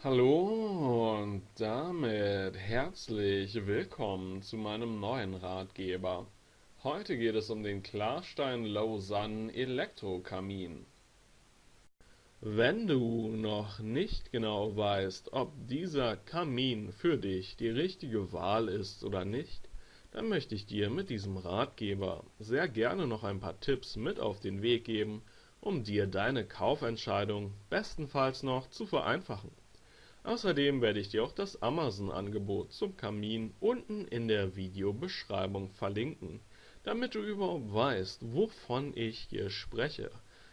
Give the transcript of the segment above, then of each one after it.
Hallo und damit herzlich willkommen zu meinem neuen Ratgeber. Heute geht es um den Klarstein Lausanne Elektrokamin. Wenn du noch nicht genau weißt, ob dieser Kamin für dich die richtige Wahl ist oder nicht, dann möchte ich dir mit diesem Ratgeber sehr gerne noch ein paar Tipps mit auf den Weg geben, um dir deine Kaufentscheidung bestenfalls noch zu vereinfachen. Außerdem werde ich dir auch das Amazon-Angebot zum Kamin unten in der Videobeschreibung verlinken, damit du überhaupt weißt, wovon ich hier spreche.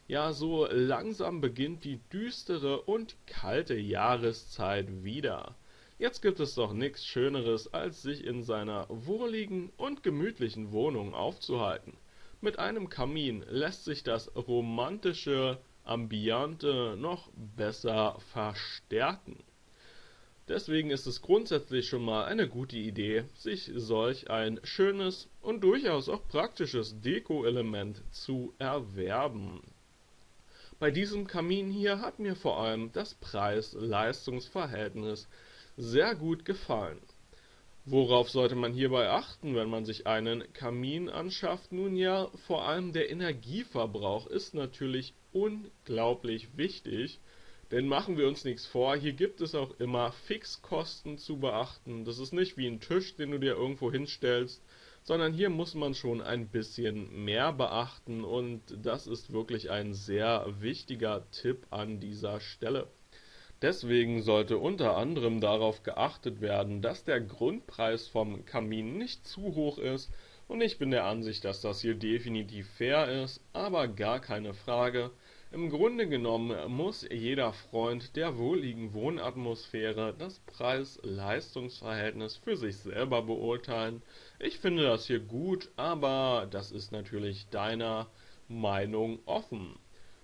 Ja, so langsam beginnt die düstere und kalte Jahreszeit wieder. Jetzt gibt es doch nichts Schöneres, als sich in seiner wohligen und gemütlichen Wohnung aufzuhalten. Mit einem Kamin lässt sich das romantische Ambiente noch besser verstärken. Deswegen ist es grundsätzlich schon mal eine gute Idee, sich solch ein schönes und durchaus auch praktisches Deko-Element zu erwerben. Bei diesem Kamin hier hat mir vor allem das Preis-Leistungs-Verhältnis sehr gut gefallen. Worauf sollte man hierbei achten, wenn man sich einen Kamin anschafft? Nun ja, vor allem der Energieverbrauch ist natürlich unglaublich wichtig, denn machen wir uns nichts vor, hier gibt es auch immer Fixkosten zu beachten. Das ist nicht wie ein Tisch, den du dir irgendwo hinstellst, sondern hier muss man schon ein bisschen mehr beachten und das ist wirklich ein sehr wichtiger Tipp an dieser Stelle. Deswegen sollte unter anderem darauf geachtet werden, dass der Grundpreis vom Kamin nicht zu hoch ist, und ich bin der Ansicht, dass das hier definitiv fair ist, aber gar keine Frage. Im Grunde genommen muss jeder Freund der wohligen Wohnatmosphäre das Preis-Leistungs-Verhältnis für sich selber beurteilen. Ich finde das hier gut, aber das ist natürlich deiner Meinung offen.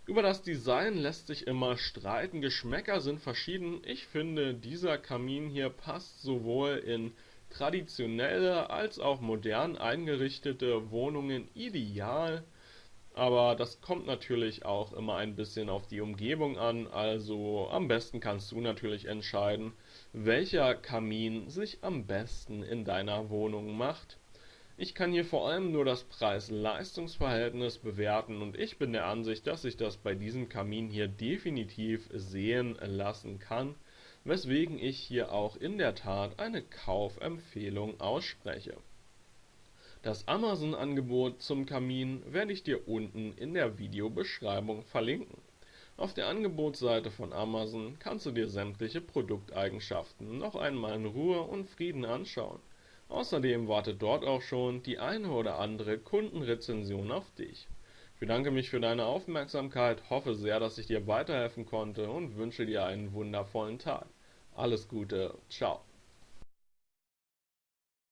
Über das Design lässt sich immer streiten, Geschmäcker sind verschieden. Ich finde, dieser Kamin hier passt sowohl in traditionelle als auch modern eingerichtete Wohnungen ideal, aber das kommt natürlich auch immer ein bisschen auf die Umgebung an, also am besten kannst du natürlich entscheiden, welcher Kamin sich am besten in deiner Wohnung macht. Ich kann hier vor allem nur das Preis-Leistungs-Verhältnis bewerten und ich bin der Ansicht, dass sich das bei diesem Kamin hier definitiv sehen lassen kann, weswegen ich hier auch in der Tat eine Kaufempfehlung ausspreche. Das Amazon-Angebot zum Kamin werde ich dir unten in der Videobeschreibung verlinken. Auf der Angebotsseite von Amazon kannst du dir sämtliche Produkteigenschaften noch einmal in Ruhe und Frieden anschauen. Außerdem wartet dort auch schon die eine oder andere Kundenrezension auf dich. Ich bedanke mich für deine Aufmerksamkeit, hoffe sehr, dass ich dir weiterhelfen konnte und wünsche dir einen wundervollen Tag. Alles Gute, ciao.